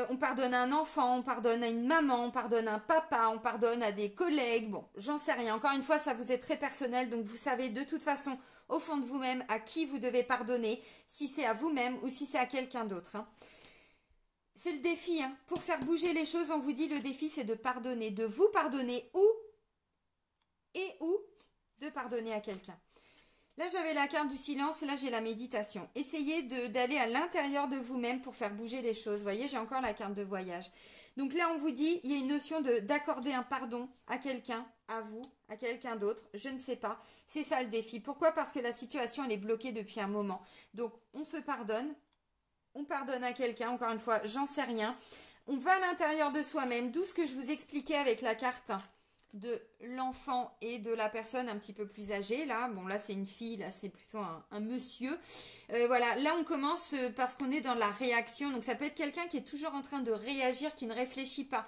[SPEAKER 1] On pardonne à un enfant, on pardonne à une maman, on pardonne à un papa, on pardonne à des collègues. Bon, j'en sais rien. Encore une fois, ça vous est très personnel, donc vous savez de toute façon, au fond de vous-même, à qui vous devez pardonner, si c'est à vous-même ou si c'est à quelqu'un d'autre. Hein. C'est le défi. Hein. Pour faire bouger les choses, on vous dit le défi, c'est de pardonner, de vous pardonner ou de pardonner à quelqu'un. Là, j'avais la carte du silence, là, j'ai la méditation. Essayez d'aller à l'intérieur de vous-même pour faire bouger les choses. Vous voyez, j'ai encore la carte de voyage. Donc là, on vous dit, il y a une notion d'accorder un pardon à quelqu'un, à vous, à quelqu'un d'autre, je ne sais pas. C'est ça le défi. Pourquoi? Parce que la situation, elle est bloquée depuis un moment. Donc, on se pardonne, on pardonne à quelqu'un, encore une fois, j'en sais rien. On va à l'intérieur de soi-même, d'où ce que je vous expliquais avec la carte de l'enfant et de la personne un petit peu plus âgée. Là, bon, là, c'est une fille, là, c'est plutôt un monsieur. Voilà, là, on commence parce qu'on est dans la réaction. Donc, ça peut être quelqu'un qui est toujours en train de réagir, qui ne réfléchit pas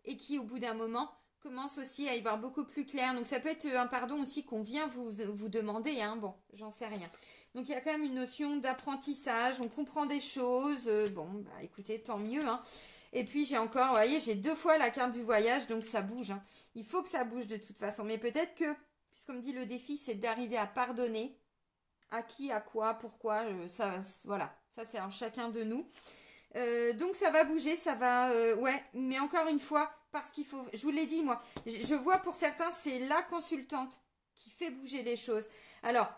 [SPEAKER 1] et qui, au bout d'un moment, commence aussi à y voir beaucoup plus clair. Donc, ça peut être un pardon aussi qu'on vient vous demander. Hein. Bon, j'en sais rien. Donc, il y a quand même une notion d'apprentissage. On comprend des choses. Bon, bah, écoutez, tant mieux. Hein. Et puis, j'ai encore, vous voyez, j'ai 2 fois la carte du voyage, donc ça bouge. Hein. Il faut que ça bouge de toute façon. Mais peut-être que, puisqu'on me dit le défi, c'est d'arriver à pardonner. À qui, à quoi, pourquoi. Ça, voilà, ça c'est en chacun de nous. Donc ça va bouger, ça va... ouais, mais encore une fois, parce qu'il faut... Je vous l'ai dit, moi, je vois pour certains, c'est la consultante qui fait bouger les choses. Alors,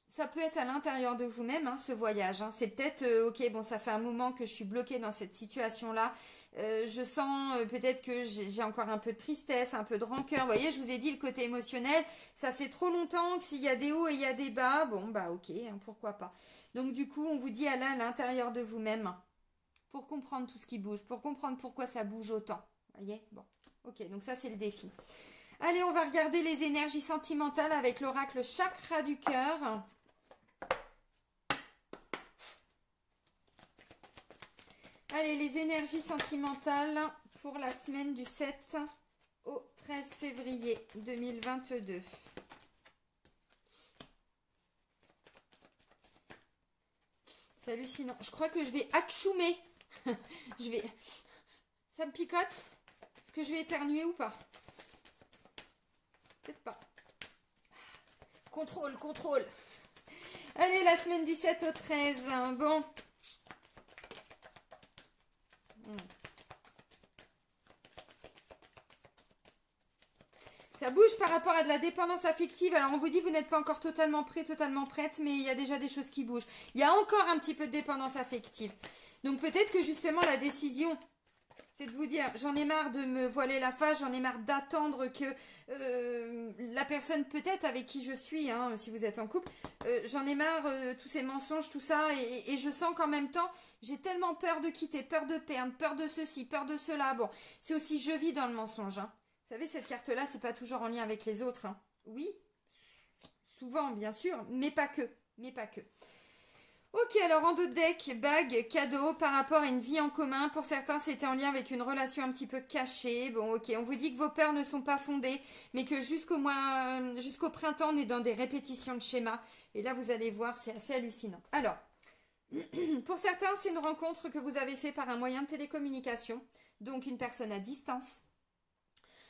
[SPEAKER 1] ça peut être à l'intérieur de vous-même, hein, ce voyage. Hein. C'est peut-être, ok, bon, ça fait un moment que je suis bloquée dans cette situation-là. Je sens peut-être que j'ai encore un peu de tristesse, un peu de rancœur. Vous voyez, je vous ai dit le côté émotionnel. Ça fait trop longtemps que s'il y a des hauts et il y a des bas, bon, bah ok, hein, pourquoi pas. Donc du coup, on vous dit aller à l'intérieur de vous-même pour comprendre tout ce qui bouge, pour comprendre pourquoi ça bouge autant. Vous voyez, bon, ok, donc ça c'est le défi. Allez, on va regarder les énergies sentimentales avec l'oracle chakra du cœur. Allez, les énergies sentimentales pour la semaine du 7 au 13 février 2022. C'est hallucinant. Je crois que je vais atchoumer. Ça me picote. Est-ce que je vais éternuer ou pas? Peut-être pas. Contrôle, contrôle. Allez, la semaine du 7 au 13. Bon. Ça bouge par rapport à de la dépendance affective. Alors, on vous dit, vous n'êtes pas encore totalement prêt, totalement prête, mais il y a déjà des choses qui bougent. Il y a encore un petit peu de dépendance affective. Donc, peut-être que justement, la décision, c'est de vous dire, j'en ai marre de me voiler la face, j'en ai marre d'attendre que la personne peut-être avec qui je suis, hein, si vous êtes en couple, j'en ai marre, tous ces mensonges, tout ça, et je sens qu'en même temps, j'ai tellement peur de quitter, peur de perdre, peur de ceci, peur de cela. Bon, c'est aussi je vis dans le mensonge, hein. Vous savez, cette carte-là, c'est pas toujours en lien avec les autres. Hein. Oui, souvent, bien sûr, mais pas que. Mais pas que. Ok, alors en 2 decks, bague, cadeau, par rapport à une vie en commun. Pour certains, c'était en lien avec une relation un petit peu cachée. Bon, ok, on vous dit que vos peurs ne sont pas fondées, mais que jusqu'au printemps, on est dans des répétitions de schémas. Et là, vous allez voir, c'est assez hallucinant. Alors, pour certains, c'est une rencontre que vous avez fait par un moyen de télécommunication, donc une personne à distance.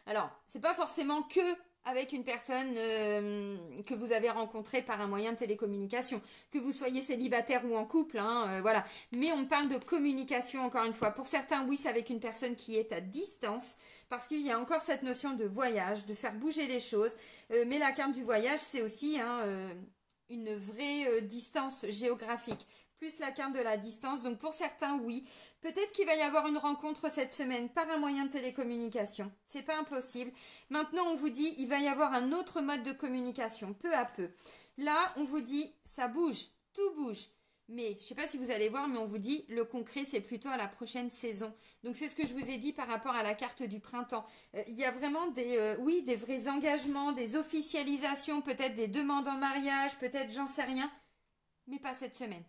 [SPEAKER 1] Alors, c'est pas forcément que avec une personne que vous avez rencontrée par un moyen de télécommunication, que vous soyez célibataire ou en couple, hein, voilà. Mais on parle de communication encore une fois. Pour certains, oui, c'est avec une personne qui est à distance, parce qu'il y a encore cette notion de voyage, de faire bouger les choses. Mais la carte du voyage, c'est aussi une vraie distance géographique. Plus la carte de la distance. Donc pour certains, oui. Peut-être qu'il va y avoir une rencontre cette semaine par un moyen de télécommunication. C'est pas impossible. Maintenant, on vous dit, il va y avoir un autre mode de communication, peu à peu. Là, on vous dit, ça bouge, tout bouge. Mais, je sais pas si vous allez voir, mais on vous dit, le concret, c'est plutôt à la prochaine saison. Donc c'est ce que je vous ai dit par rapport à la carte du printemps. Il y a vraiment des vrais engagements, des officialisations, peut-être des demandes en mariage, peut-être j'en sais rien. Mais pas cette semaine.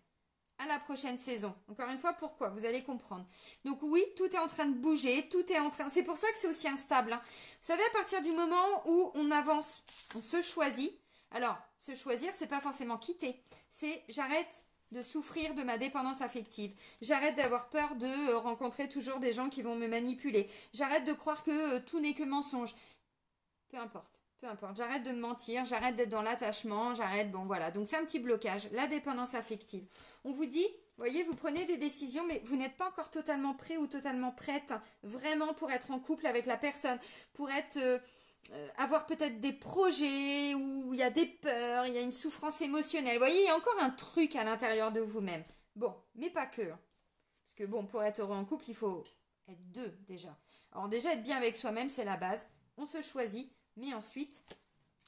[SPEAKER 1] À la prochaine saison. Encore une fois, pourquoi? Vous allez comprendre. Donc oui, tout est en train de bouger, tout est en train... C'est pour ça que c'est aussi instable. Hein. Vous savez, à partir du moment où on avance, on se choisit. Alors, se choisir, c'est pas forcément quitter. C'est j'arrête de souffrir de ma dépendance affective. J'arrête d'avoir peur de rencontrer toujours des gens qui vont me manipuler. J'arrête de croire que tout n'est que mensonge. Peu importe. Peu importe, j'arrête de me mentir, j'arrête d'être dans l'attachement, j'arrête, bon voilà. Donc c'est un petit blocage, la dépendance affective. On vous dit, voyez, vous prenez des décisions, mais vous n'êtes pas encore totalement prêt ou totalement prête, vraiment pour être en couple avec la personne, pour être, avoir peut-être des projets où il y a des peurs, il y a une souffrance émotionnelle. Vous voyez, il y a encore un truc à l'intérieur de vous-même. Bon, mais pas que. Parce que bon, pour être heureux en couple, il faut être deux déjà. Alors déjà, être bien avec soi-même, c'est la base. On se choisit. Mais ensuite,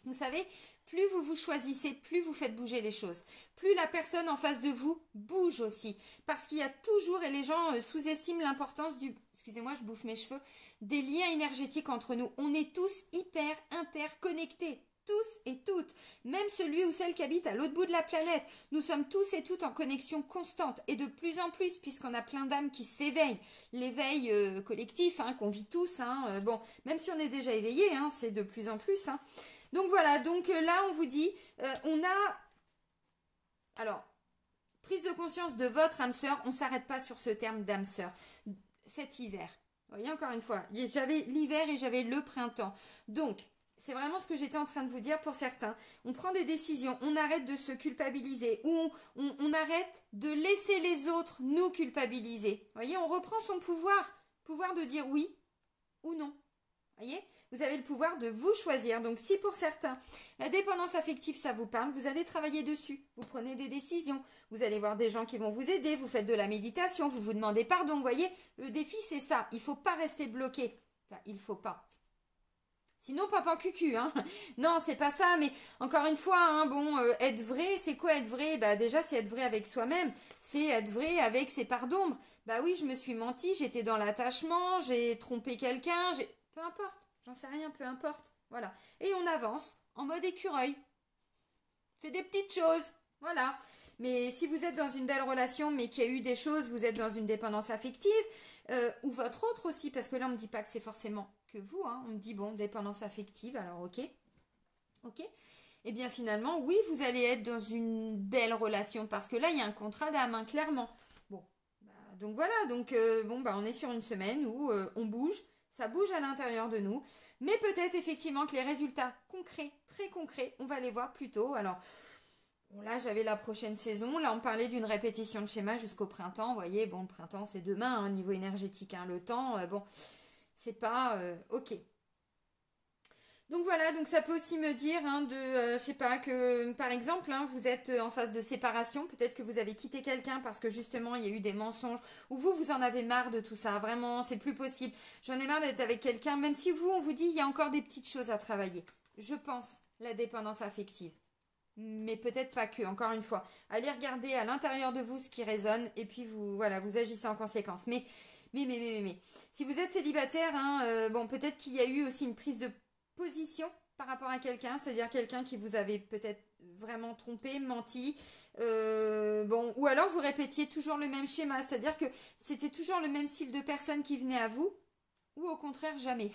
[SPEAKER 1] vous savez, plus vous vous choisissez, plus vous faites bouger les choses. Plus la personne en face de vous bouge aussi. Parce qu'il y a toujours, et les gens sous-estiment l'importance du, excusez-moi, je bouffe mes cheveux, des liens énergétiques entre nous. On est tous hyper interconnectés. Tous et toutes, même celui ou celle qui habite à l'autre bout de la planète. Nous sommes tous et toutes en connexion constante et de plus en plus puisqu'on a plein d'âmes qui s'éveillent. L'éveil collectif qu'on vit tous, bon, même si on est déjà éveillé, c'est de plus en plus. Donc voilà, donc là on vous dit, on a, alors, prise de conscience de votre âme sœur, on ne s'arrête pas sur ce terme d'âme sœur, cet hiver. Vous voyez, encore une fois, j'avais l'hiver et j'avais le printemps. Donc, c'est vraiment ce que j'étais en train de vous dire pour certains. On prend des décisions, on arrête de se culpabiliser, ou on arrête de laisser les autres nous culpabiliser. Vous voyez, on reprend son pouvoir de dire oui ou non. Vous voyez, vous avez le pouvoir de vous choisir. Donc si pour certains, la dépendance affective, ça vous parle, vous allez travailler dessus. Vous prenez des décisions, vous allez voir des gens qui vont vous aider, vous faites de la méditation, vous vous demandez pardon. Vous voyez, le défi, c'est ça. Il ne faut pas rester bloqué. Enfin, il ne faut pas. Sinon, papa cucu, Non, c'est pas ça, mais encore une fois, être vrai, c'est quoi être vrai? Bah déjà, c'est être vrai avec soi-même, c'est être vrai avec ses parts d'ombre. Bah oui, je me suis menti, j'étais dans l'attachement, j'ai trompé quelqu'un, peu importe, j'en sais rien, peu importe. Voilà. Et on avance en mode écureuil. Fait des petites choses, voilà. Mais si vous êtes dans une belle relation, mais qu'il y a eu des choses, vous êtes dans une dépendance affective, ou votre autre aussi, parce que là, on ne me dit pas que c'est forcément que vous, on me dit, bon, dépendance affective, alors ok. Ok. Et bien finalement, oui, vous allez être dans une belle relation, parce que là, il y a un contrat d'âme, clairement. Bon, donc voilà, donc on est sur une semaine où on bouge, ça bouge à l'intérieur de nous, mais peut-être effectivement que les résultats concrets, très concrets, on va les voir plus tôt. Alors, bon, là, j'avais la prochaine saison. Là, on parlait d'une répétition de schéma jusqu'au printemps. Vous voyez, bon, le printemps, c'est demain, niveau énergétique. Le temps, bon, c'est pas OK. Donc voilà, donc ça peut aussi me dire je sais pas, que par exemple, vous êtes en phase de séparation. Peut-être que vous avez quitté quelqu'un parce que justement, il y a eu des mensonges. Ou vous en avez marre de tout ça. Vraiment, c'est plus possible. J'en ai marre d'être avec quelqu'un. Même si on vous dit, il y a encore des petites choses à travailler. Je pense, la dépendance affective. Mais peut-être pas que, encore une fois. Allez regarder à l'intérieur de vous ce qui résonne et puis vous agissez en conséquence. Mais. Si vous êtes célibataire, bon, peut-être qu'il y a eu aussi une prise de position par rapport à quelqu'un, c'est-à-dire quelqu'un qui vous avait peut-être vraiment trompé, menti, bon, ou alors vous répétiez toujours le même schéma, c'est-à-dire que c'était toujours le même style de personne qui venait à vous, ou au contraire jamais.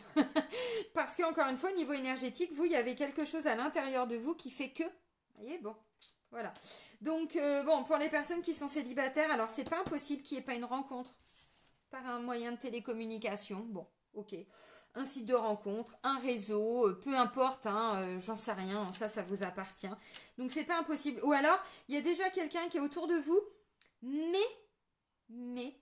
[SPEAKER 1] Parce qu'encore une fois, au niveau énergétique, il y avait quelque chose à l'intérieur de vous qui fait que, vous voyez, bon, voilà. Donc, bon, pour les personnes qui sont célibataires, alors c'est pas impossible qu'il n'y ait pas une rencontre par un moyen de télécommunication, bon, ok, un site de rencontre, un réseau, peu importe, j'en sais rien, ça vous appartient. Donc c'est pas impossible. Ou alors, il y a déjà quelqu'un qui est autour de vous, mais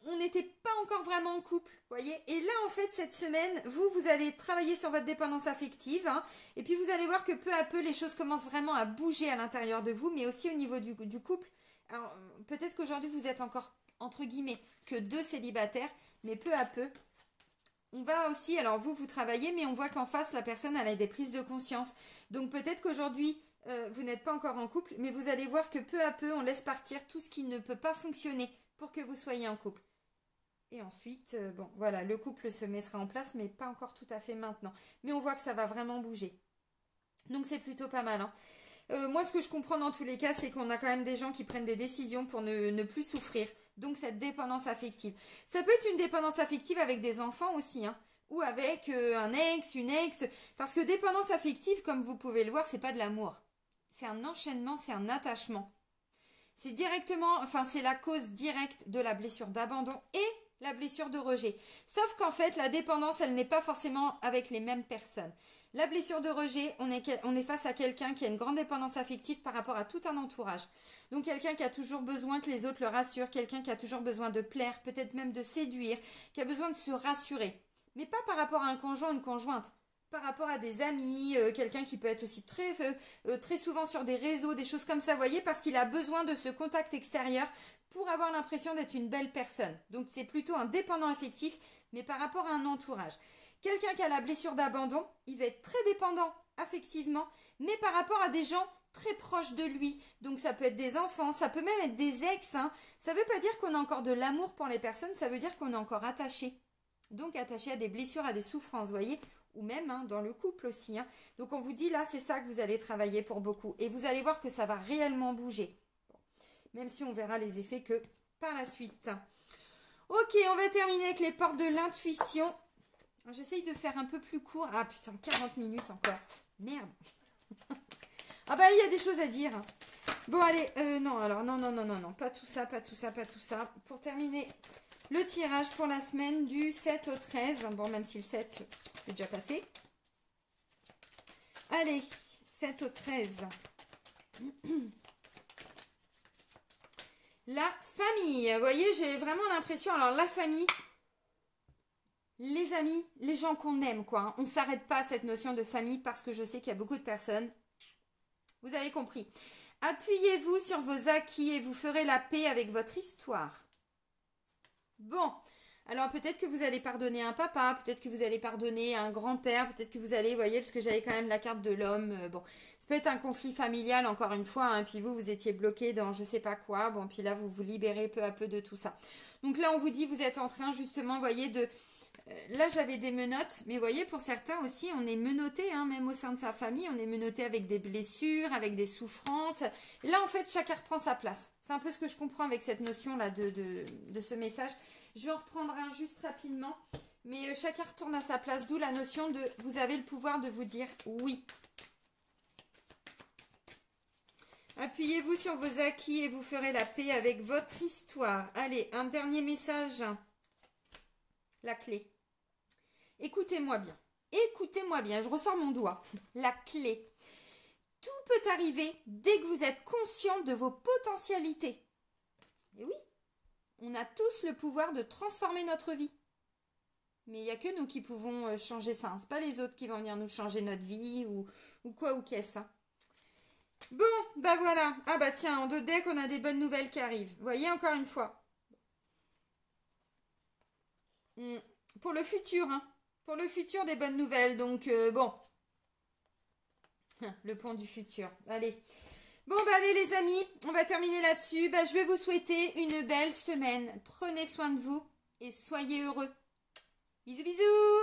[SPEAKER 1] on n'était pas encore vraiment en couple, voyez. Et là, en fait, cette semaine, vous allez travailler sur votre dépendance affective, et puis vous allez voir que peu à peu, les choses commencent vraiment à bouger à l'intérieur de vous, mais aussi au niveau du couple. Alors, peut-être qu'aujourd'hui, vous êtes encore, entre guillemets, que deux célibataires, mais peu à peu, on va aussi, alors vous travaillez, mais on voit qu'en face, la personne, elle a des prises de conscience. Donc peut-être qu'aujourd'hui, vous n'êtes pas encore en couple, mais vous allez voir que peu à peu, on laisse partir tout ce qui ne peut pas fonctionner pour que vous soyez en couple. Et ensuite, bon, voilà, le couple se mettra en place, mais pas encore tout à fait maintenant. Mais on voit que ça va vraiment bouger. Donc c'est plutôt pas mal, moi, ce que je comprends dans tous les cas, c'est qu'on a quand même des gens qui prennent des décisions pour ne plus souffrir. Donc, cette dépendance affective. Ça peut être une dépendance affective avec des enfants aussi, ou avec un ex, une ex. Parce que dépendance affective, comme vous pouvez le voir, c'est pas de l'amour. C'est un enchaînement, c'est un attachement. C'est directement, enfin c'est la cause directe de la blessure d'abandon et la blessure de rejet. Sauf qu'en fait, la dépendance, elle n'est pas forcément avec les mêmes personnes. La blessure de rejet, on est face à quelqu'un qui a une grande dépendance affective par rapport à tout un entourage. Donc quelqu'un qui a toujours besoin que les autres le rassurent, quelqu'un qui a toujours besoin de plaire, peut-être même de séduire, qui a besoin de se rassurer. Mais pas par rapport à un conjoint ou une conjointe. Par rapport à des amis, quelqu'un qui peut être aussi très souvent sur des réseaux, des choses comme ça, vous voyez, parce qu'il a besoin de ce contact extérieur pour avoir l'impression d'être une belle personne. Donc c'est plutôt un dépendant affectif, mais par rapport à un entourage. Quelqu'un qui a la blessure d'abandon, il va être très dépendant affectivement, mais par rapport à des gens très proches de lui. Donc ça peut être des enfants, ça peut même être des ex. Hein. Ça ne veut pas dire qu'on a encore de l'amour pour les personnes, ça veut dire qu'on est encore attaché. Donc attaché à des blessures, à des souffrances, vous voyez, ou même hein, dans le couple aussi. Hein. Donc on vous dit là, c'est ça que vous allez travailler pour beaucoup. Et vous allez voir que ça va réellement bouger. Bon. Même si on verra les effets que par la suite. Ok, on va terminer avec les portes de l'intuition. J'essaye de faire un peu plus court. Ah putain, 40 minutes encore. Merde. Ah bah il y a des choses à dire. Bon allez, non, alors non, pas tout ça, pas tout ça, pas tout ça. Pour terminer le tirage pour la semaine du 7 au 13. Bon, même si le 7 est déjà passé. Allez, 7 au 13. La famille. Vous voyez, j'ai vraiment l'impression, alors la famille, les amis, les gens qu'on aime, quoi. On ne s'arrête pas à cette notion de famille parce que je sais qu'il y a beaucoup de personnes. Vous avez compris. Appuyez-vous sur vos acquis et vous ferez la paix avec votre histoire. Bon, alors peut-être que vous allez pardonner un papa, peut-être que vous allez pardonner un grand-père, peut-être que vous allez, vous voyez, parce que j'avais quand même la carte de l'homme. Bon, ça peut être un conflit familial, encore une fois, hein, puis vous étiez bloqué dans je sais pas quoi. Bon, puis là, vous vous libérez peu à peu de tout ça. Donc là, on vous dit, vous êtes en train, justement, vous voyez, de... Là, j'avais des menottes, mais vous voyez, pour certains aussi, on est menotté, hein, même au sein de sa famille, on est menotté avec des blessures, avec des souffrances. Et là, en fait, chacun reprend sa place. C'est un peu ce que je comprends avec cette notion-là de ce message. Je vais en reprendre un juste rapidement, mais chacun retourne à sa place, d'où la notion de vous avez le pouvoir de vous dire oui. Appuyez-vous sur vos acquis et vous ferez la paix avec votre histoire. Allez, un dernier message. La clé. Écoutez-moi bien. Écoutez-moi bien. Je ressors mon doigt. La clé. Tout peut arriver dès que vous êtes conscient de vos potentialités. Et oui, on a tous le pouvoir de transformer notre vie. Mais il n'y a que nous qui pouvons changer ça. Ce n'est pas les autres qui vont venir nous changer notre vie ou quoi ou qu'est-ce. Hein. Bon, bah voilà. Ah bah tiens, en deux decks, on a des bonnes nouvelles qui arrivent. Vous voyez, encore une fois. Pour le futur, hein. Pour le futur, des bonnes nouvelles. Donc, bon. Le pont du futur. Allez. Bon, bah allez les amis, on va terminer là-dessus. Bah, je vais vous souhaiter une belle semaine. Prenez soin de vous et soyez heureux. Bisous, bisous!